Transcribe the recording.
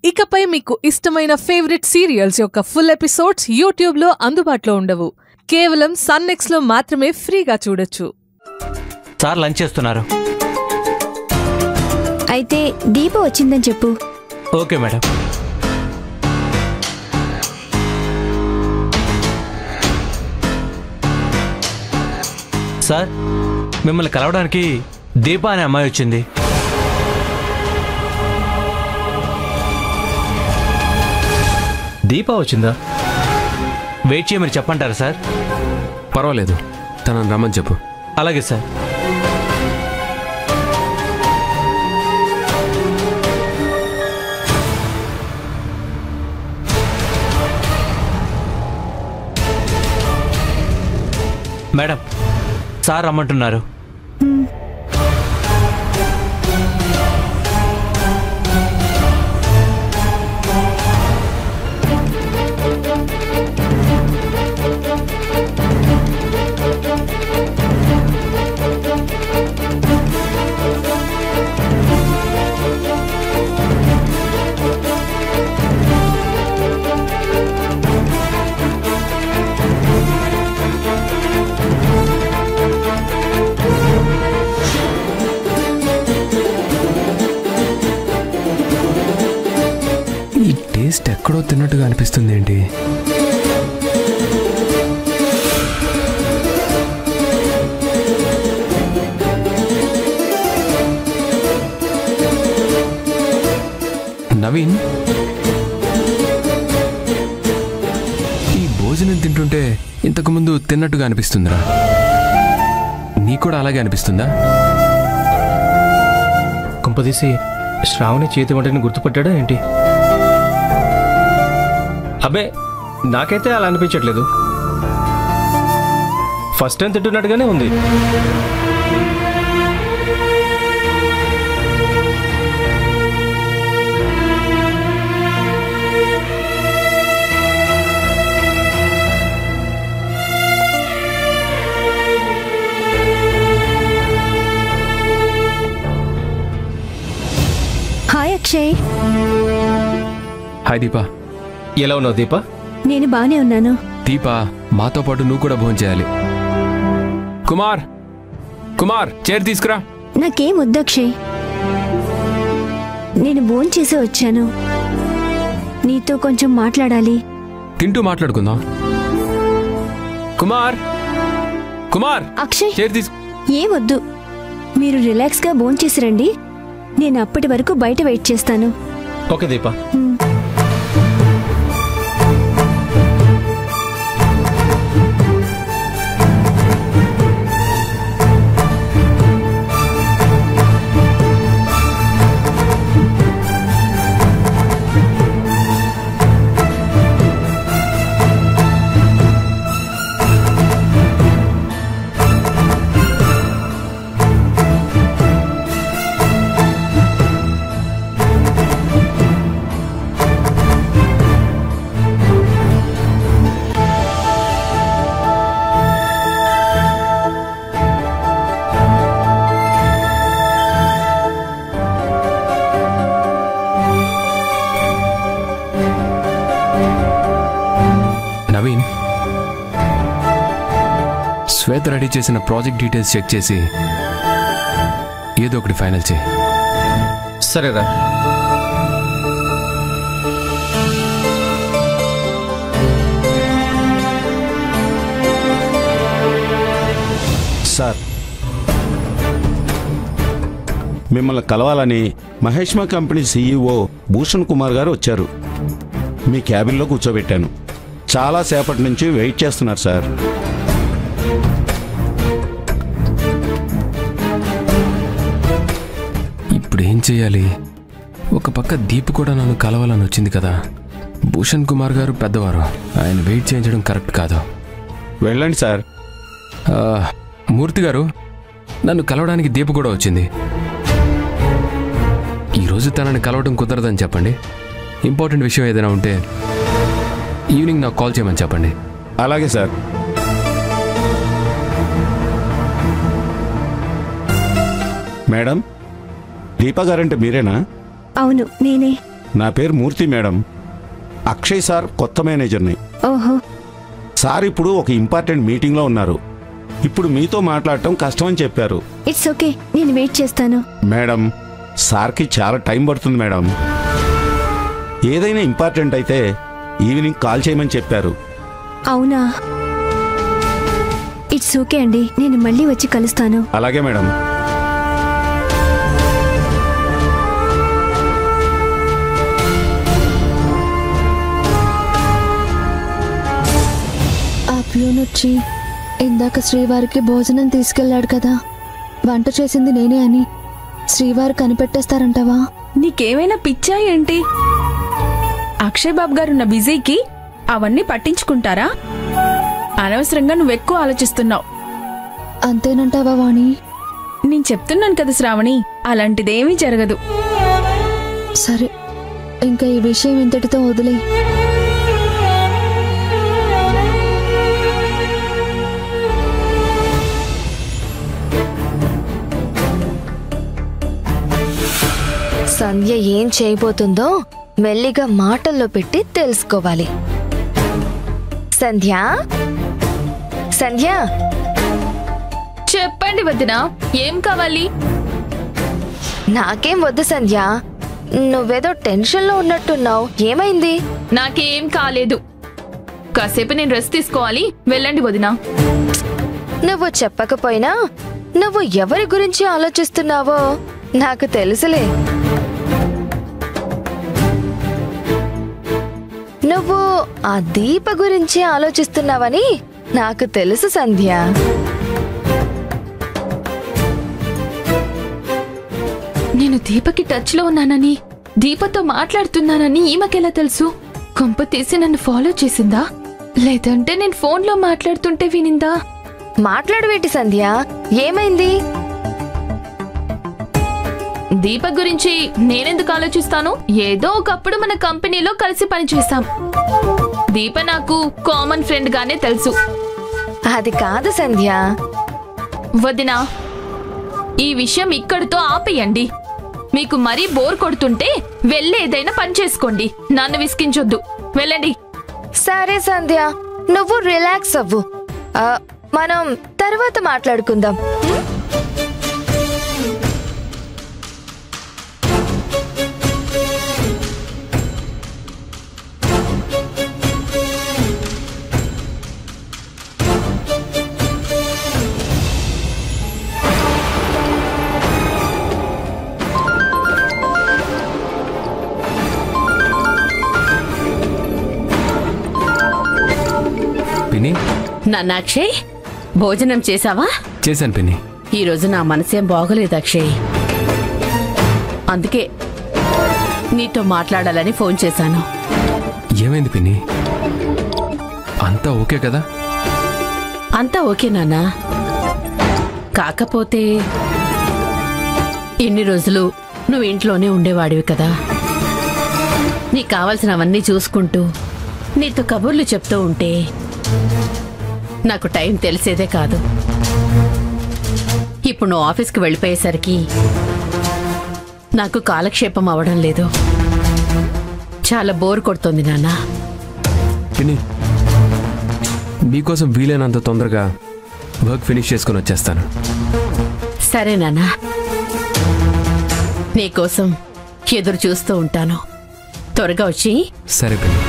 ఇకపై మీకు ఇష్టమైన ఫేవరెట్ సీరియల్స్ యొక్క ఫుల్ ఎపిసోడ్స్ యూట్యూబ్లో అందుబాటులో ఉండవు. కేవలం సన్నెక్స్లో మాత్రమే ఫ్రీగా చూడొచ్చు. సార్ లంచ్ చేస్తున్నారు. అయితే దీప వచ్చిందని చెప్పు. Okay madam. సార్ మిమ్మల్ని కలవడానికి దీప అనే అమ్మాయి వచ్చింది. దీప వచ్చిందా? వెయిట్ చేయమని చెప్పంటారా సార్? పర్వాలేదు, తనని రమ్మని చెప్పు. అలాగే సార్. మేడం సార్ రమ్మంటున్నారు. ఈ టేస్ట్ ఎక్కడో తిన్నట్టుగా అనిపిస్తుంది ఏంటి? నవీన్, ఈ భోజనం తింటుంటే ఇంతకుముందు తిన్నట్టుగా అనిపిస్తుందిరా. నీకు కూడా అలాగే అనిపిస్తుందా? కుంపదీసి శ్రావణి చేతి వంటని గుర్తుపట్టాడా ఏంటి? అబ్బే, నాకైతే అలా అనిపించట్లేదు. ఫస్ట్ టైం తింటున్నట్టుగానే ఉంది. హాయ్ అక్షయ్. హాయ్ దీపా. ఎలా ఉన్నావు దీప? నేను బానే ఉన్నాను. దీపా, మాతో పాటు నువ్వు కూడా భోజనం చేయాలి. కుమార్, కుమార్ చైర్ తీసుకురా. నాకేం వద్దు అక్షయ్, నేను భోజనం చేసి వచ్చాను. నీతో కొంచెం మాట్లాడాలి. తింటూ మాట్లాడుకుందాం. కుమార్, కుమార్ అక్షయ్ చైర్ తీసు. ఏం వద్దు, మీరు రిలాక్స్గా భోజనం చేసి రండి. నేను అప్పటి వరకు బయట వెయిట్ చేస్తాను. ఓకే దీప. నవీన్, శ్వేత రెడీ చేసిన ప్రాజెక్ట్ డీటెయిల్స్ చెక్ చేసి ఏదో ఒకటి ఫైనల్ చేయి. సరేరా. సార్, మిమ్మల్ని కలవాలని మహేష్మా కంపెనీ CEO భూషణ్ కుమార్ గారు వచ్చారు. మీ క్యాబిన్లో కూర్చోబెట్టాను. చాలా సేపటి నుంచి వెయిట్ చేస్తున్నారు సార్. ఇప్పుడు ఏం చేయాలి? ఒక పక్క దీప్ కూడా నన్ను కలవాలని వచ్చింది కదా. భూషణ్ కుమార్ గారు పెద్దవారు, ఆయన వెయిట్ చేయించడం కరెక్ట్ కాదు. వెళ్ళండి సార్. మూర్తి గారు, నన్ను కలవడానికి దీప్ కూడా వచ్చింది. ఈరోజు తనని కలవడం కుదరదని చెప్పండి. ఇంపార్టెంట్ విషయం ఏదైనా ఉంటే ఈవినింగ్ నాకు కాల్ చేయమని చెప్పండి. అలాగే సార్. మేడం, దీపా గారంటే మీరేనా? అవును, నేనే. నా పేరు మూర్తి మేడం. అక్షయ్ సార్ కొత్త మేనేజర్ని. ఓహో. సార్ ఇప్పుడు ఒక ఇంపార్టెంట్ మీటింగ్లో ఉన్నారు. ఇప్పుడు మీతో మాట్లాడటం కష్టమని చెప్పారు. ఇట్స్ ఓకే, నేను వెయిట్ చేస్తాను. మేడం, సార్కి చాలా టైం పడుతుంది మేడం. ఏదైనా ఇంపార్టెంట్ అయితే ఈవినింగ్ కాల్ చేయమని చెప్పారు. అవునా? ఇట్స్ ఓకే అండి, నేను మళ్ళీ వచ్చి కలుస్తాను. అలాగే మేడం. ఆ ప్యూన్ వచ్చి ఇందాక శ్రీవారికి భోజనం తీసుకెళ్లాడు కదా, వంట చేసింది నేనే అని శ్రీవారు కనిపెట్టేస్తారంటావా? నీకేమైనా పిచ్చా ఏంటి? అక్షయ్ బాబు గారున్న బిజీకి అవన్నీ పట్టించుకుంటారా? అనవసరంగా నువ్వెక్కువ ఆలోచిస్తున్నావు. అంతేనంటావా వాణి? నేను చెప్తున్నాను కదా శ్రావణి, అలాంటిదేమీ జరగదు. సరే, ఇంకా ఈ విషయం ఇంతటితో వదిలే. సంధ్య ఏం చేయబోతుందో మెల్లిగా మాటల్లో పెట్టి తెలుసుకోవాలి. సంధ్య, సంధ్య, చెప్పండి వదినా, ఏం కావాలి? నాకేం వద్దు సంధ్య, నువ్వేదో టెన్షన్లో ఉన్నట్టున్నావు. ఏమైంది? నాకేం కాలేదు. కాసేపు నేను రెస్ట్ తీసుకోవాలి. వెళ్ళండి వదినా. నువ్వు చెప్పకపోయినా నువ్వు ఎవరి గురించి ఆలోచిస్తున్నావో నాకు తెలుసులే. నువ్వు ఆ దీప గురించి ఆలోచిస్తున్నావని నాకు తెలుసు సంధ్య. నేను దీపకి టచ్ లో ఉన్నానని, దీపతో మాట్లాడుతున్నానని ఈమెకెలా తెలుసు? కొంప తీసి నన్ను ఫాలో చేసిందా, లేదంటే నేను ఫోన్లో మాట్లాడుతుంటే వినిందా? మాట్లాడవేటి సంధ్య, ఏమైంది? దీప గురించి నేనెందుకు ఆలోచిస్తాను? ఏదో ఒకప్పుడు మన కంపెనీలో కలిసి పనిచేశాం. దీప నాకు కామన్ ఫ్రెండ్ గానే తెలుసు. అది కాదు సంధ్య. వదినా, ఈ విషయం ఇక్కడితో ఆపేయండి. మీకు మరీ బోర్ కొడుతుంటే వెళ్ళి ఏదైనా పని చేసుకోండి. నన్ను విసిగించొద్దు. వెళ్ళండి. సరే సంధ్య, నువ్వు రిలాక్స్ అవ్వు. మనం తర్వాత మాట్లాడుకుందాం. పిన్ని, నాన్న అక్షయ్, భోజనం చేశావా? చేశాను పిన్ని. ఈరోజు నా మనసేం బాగోలేదు అక్షయ్, అందుకే నీతో మాట్లాడాలని ఫోన్ చేశాను. ఏమైంది పిన్ని? అంతా ఓకే కదా? అంతా ఓకే నాన్న, కాకపోతే ఇన్ని రోజులు నువ్వు ఇంట్లోనే ఉండేవాడివి కదా, నీకు కావలసినవన్నీ చూసుకుంటూ నీతో కబుర్లు చెప్తూ ఉంటే నాకు టైం తెలిసేదే కాదు. ఇప్పుడు నువ్వు ఆఫీస్కి వెళ్ళిపోయేసరికి నాకు కాలక్షేపం అవడం లేదు. చాలా బోర్ కొడుతుంది నాన్న. పిన్ని, మీకోసం వీలైనంత తొందరగా వర్క్ ఫినిష్ చేసుకుని వచ్చేస్తాను. సరే నాన్న, నీకోసం ఎదురు చూస్తూ ఉంటాను. త్వరగా వచ్చి. సరే పిన్ని.